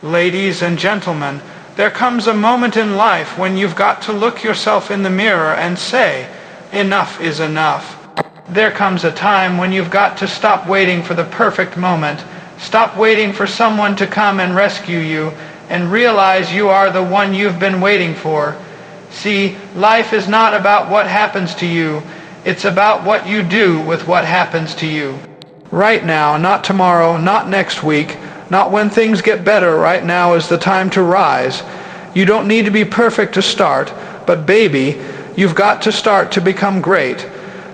Ladies and gentlemen, there comes a moment in life when you've got to look yourself in the mirror and say, enough is enough. There comes a time when you've got to stop waiting for the perfect moment, stop waiting for someone to come and rescue you, and realize you are the one you've been waiting for. See, life is not about what happens to you, it's about what you do with what happens to you. Right now, not tomorrow, not next week, not when things get better. Right now is the time to rise. You don't need to be perfect to start, but baby, you've got to start to become great.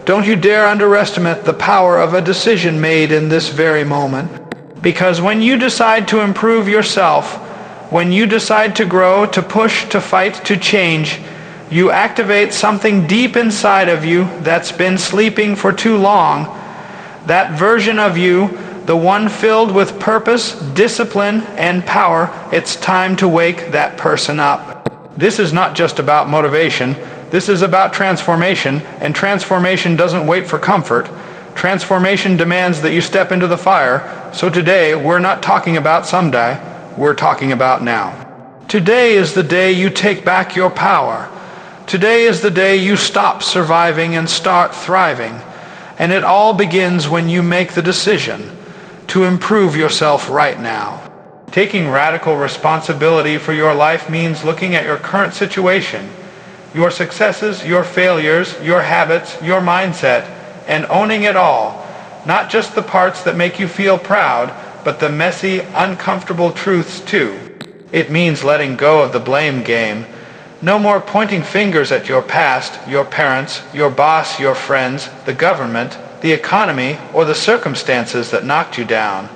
Don't you dare underestimate the power of a decision made in this very moment. Because when you decide to improve yourself, when you decide to grow, to push, to fight, to change, you activate something deep inside of you that's been sleeping for too long. That version of you, the one filled with purpose, discipline, and power, it's time to wake that person up. This is not just about motivation. This is about transformation, and transformation doesn't wait for comfort. Transformation demands that you step into the fire. So today, we're not talking about someday, we're talking about now. Today is the day you take back your power. Today is the day you stop surviving and start thriving. And it all begins when you make the decision to improve yourself right now. Taking radical responsibility for your life means looking at your current situation, your successes, your failures, your habits, your mindset, and owning it all. Not just the parts that make you feel proud, but the messy, uncomfortable truths too. It means letting go of the blame game. No more pointing fingers at your past, your parents, your boss, your friends, the government, the economy, or the circumstances that knocked you down.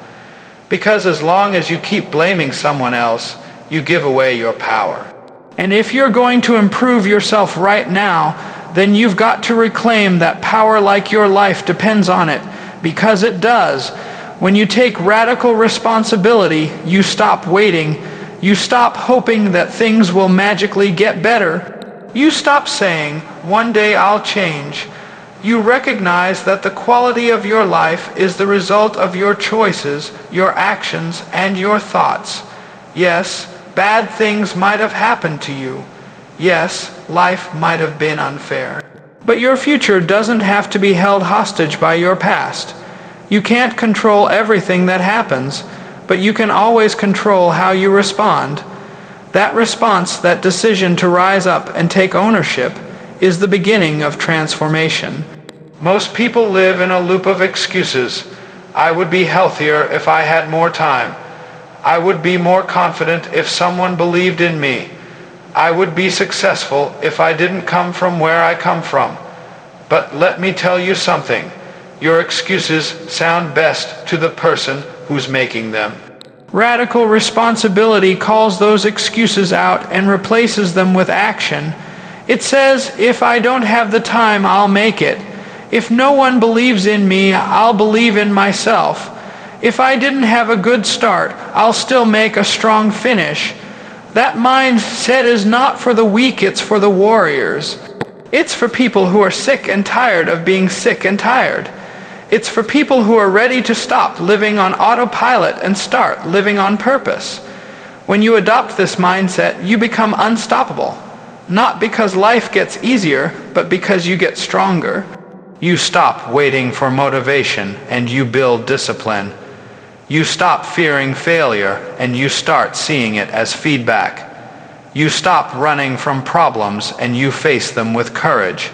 Because as long as you keep blaming someone else, you give away your power. And if you're going to improve yourself right now, then you've got to reclaim that power like your life depends on it, because it does. When you take radical responsibility, you stop waiting. You stop hoping that things will magically get better. You stop saying, one day I'll change. You recognize that the quality of your life is the result of your choices, your actions, and your thoughts. Yes, bad things might have happened to you. Yes, life might have been unfair. But your future doesn't have to be held hostage by your past. You can't control everything that happens, but you can always control how you respond. That response, that decision to rise up and take ownership, is the beginning of transformation. Most people live in a loop of excuses. I would be healthier if I had more time. I would be more confident if someone believed in me. I would be successful if I didn't come from where I come from. But let me tell you something. Your excuses sound best to the person who's making them. Radical responsibility calls those excuses out and replaces them with action. It says, if I don't have the time, I'll make it. If no one believes in me, I'll believe in myself. If I didn't have a good start, I'll still make a strong finish. That mindset is not for the weak, it's for the warriors. It's for people who are sick and tired of being sick and tired. It's for people who are ready to stop living on autopilot and start living on purpose. When you adopt this mindset, you become unstoppable. Not because life gets easier, but because you get stronger. You stop waiting for motivation and you build discipline. You stop fearing failure and you start seeing it as feedback. You stop running from problems and you face them with courage.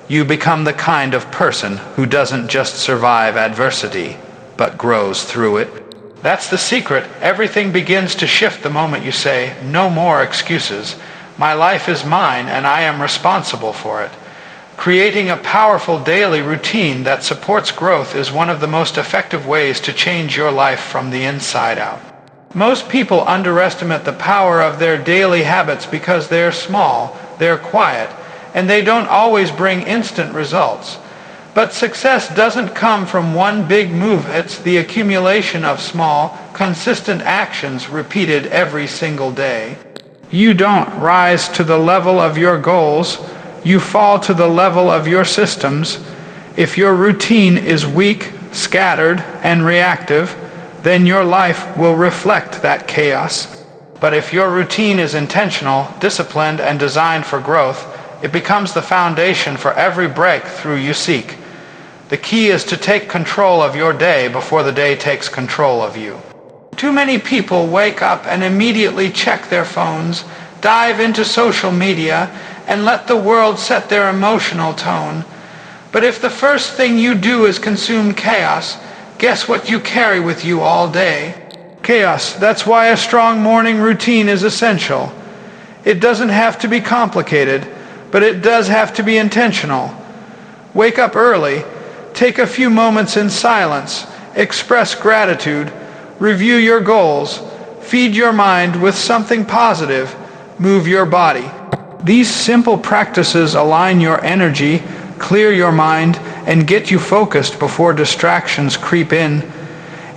You become the kind of person who doesn't just survive adversity, but grows through it. That's the secret. Everything begins to shift the moment you say, no more excuses. My life is mine and I am responsible for it. Creating a powerful daily routine that supports growth is one of the most effective ways to change your life from the inside out. Most people underestimate the power of their daily habits because they're small, they're quiet, and they don't always bring instant results. But success doesn't come from one big move. It's the accumulation of small, consistent actions repeated every single day. You don't rise to the level of your goals. You fall to the level of your systems. If your routine is weak, scattered, and reactive, then your life will reflect that chaos. But if your routine is intentional, disciplined, and designed for growth, it becomes the foundation for every breakthrough you seek. The key is to take control of your day before the day takes control of you. Too many people wake up and immediately check their phones, dive into social media, and let the world set their emotional tone. But if the first thing you do is consume chaos, guess what you carry with you all day? Chaos. That's why a strong morning routine is essential. It doesn't have to be complicated, but it does have to be intentional. Wake up early, take a few moments in silence, express gratitude, review your goals, feed your mind with something positive, move your body. These simple practices align your energy, clear your mind, and get you focused before distractions creep in.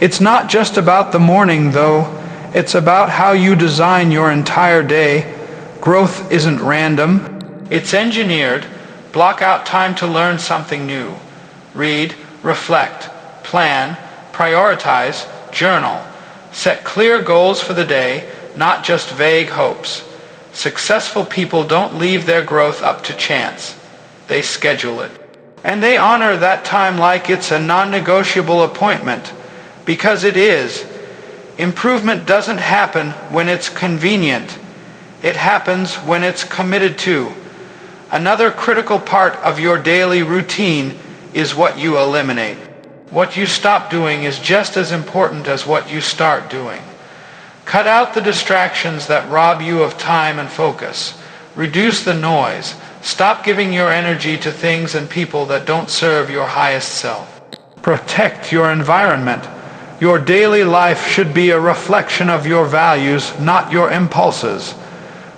It's not just about the morning, though. It's about how you design your entire day. Growth isn't random. It's engineered. Block out time to learn something new. Read, reflect, plan, prioritize, journal. Set clear goals for the day, not just vague hopes. Successful people don't leave their growth up to chance. They schedule it. And they honor that time like it's a non-negotiable appointment. Because it is. Improvement doesn't happen when it's convenient. It happens when it's committed to. Another critical part of your daily routine is what you eliminate. What you stop doing is just as important as what you start doing. Cut out the distractions that rob you of time and focus. Reduce the noise. Stop giving your energy to things and people that don't serve your highest self. Protect your environment. Your daily life should be a reflection of your values, not your impulses.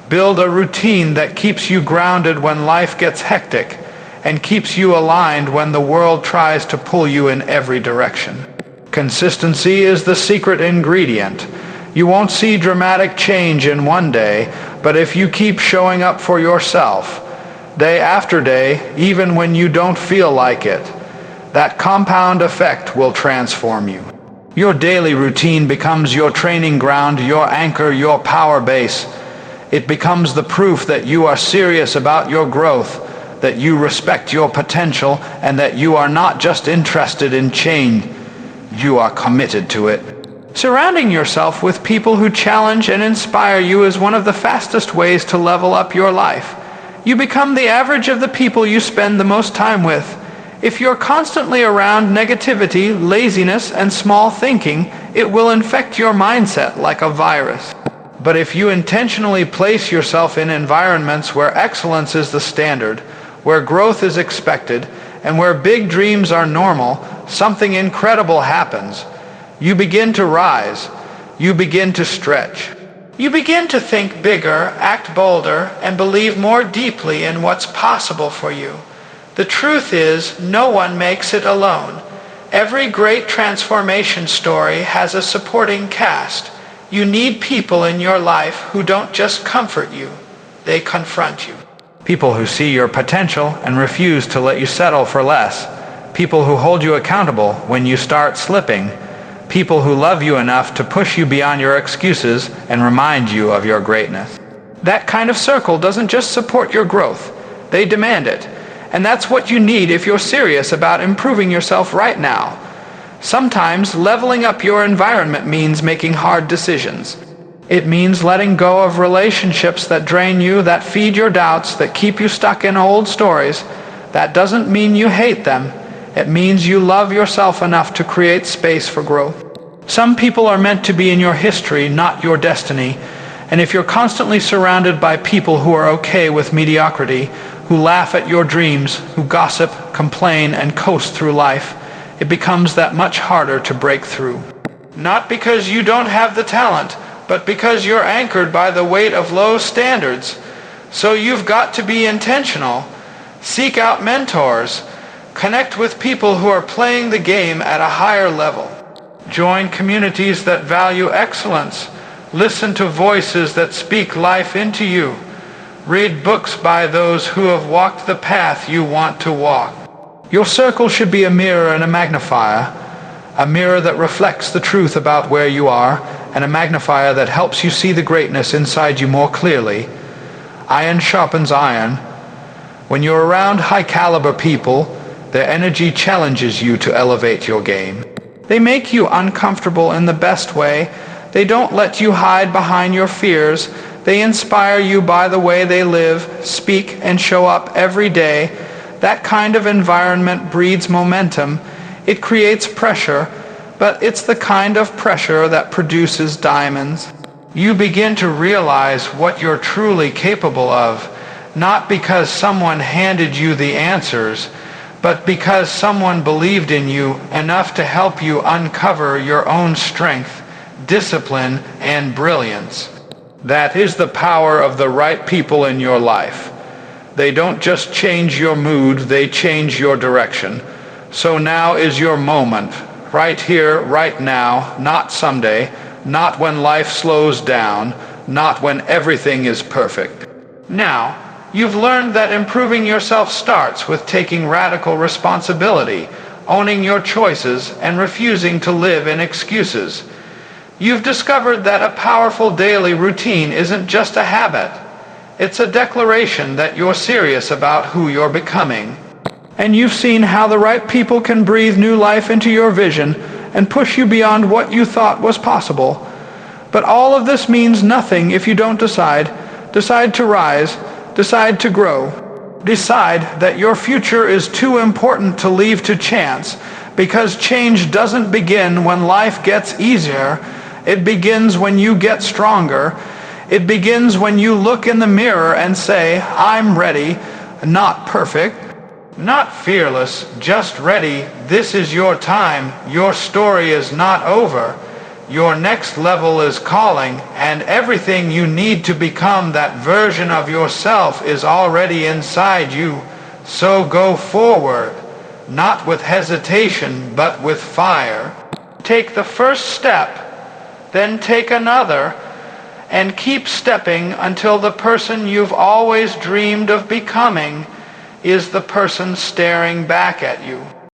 Build a routine that keeps you grounded when life gets hectic and keeps you aligned when the world tries to pull you in every direction. Consistency is the secret ingredient. You won't see dramatic change in one day, but if you keep showing up for yourself, day after day, even when you don't feel like it, that compound effect will transform you. Your daily routine becomes your training ground, your anchor, your power base. It becomes the proof that you are serious about your growth, that you respect your potential, and that you are not just interested in change, you are committed to it. Surrounding yourself with people who challenge and inspire you is one of the fastest ways to level up your life. You become the average of the people you spend the most time with. If you're constantly around negativity, laziness, and small thinking, it will infect your mindset like a virus. But if you intentionally place yourself in environments where excellence is the standard, where growth is expected, and where big dreams are normal, something incredible happens. You begin to rise. You begin to stretch. You begin to think bigger, act bolder, and believe more deeply in what's possible for you. The truth is, no one makes it alone. Every great transformation story has a supporting cast. You need people in your life who don't just comfort you, they confront you. People who see your potential and refuse to let you settle for less. People who hold you accountable when you start slipping. People who love you enough to push you beyond your excuses and remind you of your greatness. That kind of circle doesn't just support your growth, they demand it. And that's what you need if you're serious about improving yourself right now. Sometimes leveling up your environment means making hard decisions. It means letting go of relationships that drain you, that feed your doubts, that keep you stuck in old stories. That doesn't mean you hate them. It means you love yourself enough to create space for growth. Some people are meant to be in your history, not your destiny. And if you're constantly surrounded by people who are okay with mediocrity, who laugh at your dreams, who gossip, complain, and coast through life, it becomes that much harder to break through. Not because you don't have the talent, but because you're anchored by the weight of low standards. So you've got to be intentional. Seek out mentors. Connect with people who are playing the game at a higher level. Join communities that value excellence. Listen to voices that speak life into you. Read books by those who have walked the path you want to walk. Your circle should be a mirror and a magnifier. a mirror that reflects the truth about where you are, and a magnifier that helps you see the greatness inside you more clearly. Iron sharpens iron. When you're around high-caliber people, their energy challenges you to elevate your game. They make you uncomfortable in the best way. They don't let you hide behind your fears. They inspire you by the way they live, speak, and show up every day. That kind of environment breeds momentum. It creates pressure, but it's the kind of pressure that produces diamonds. You begin to realize what you're truly capable of, not because someone handed you the answers, but because someone believed in you enough to help you uncover your own strength, discipline, and brilliance. That is the power of the right people in your life. They don't just change your mood, they change your direction. So now is your moment, right here, right now, not someday, not when life slows down, not when everything is perfect. Now, you've learned that improving yourself starts with taking radical responsibility, owning your choices, and refusing to live in excuses. You've discovered that a powerful daily routine isn't just a habit. It's a declaration that you're serious about who you're becoming. And you've seen how the right people can breathe new life into your vision and push you beyond what you thought was possible. But all of this means nothing if you don't decide to rise, decide to grow. Decide that your future is too important to leave to chance, because change doesn't begin when life gets easier. It begins when you get stronger. It begins when you look in the mirror and say, I'm ready, not perfect, not fearless, just ready. This is your time. Your story is not over. Your next level is calling, and everything you need to become that version of yourself is already inside you. So go forward, not with hesitation, but with fire. Take the first step, then take another, and keep stepping until the person you've always dreamed of becoming is the person staring back at you.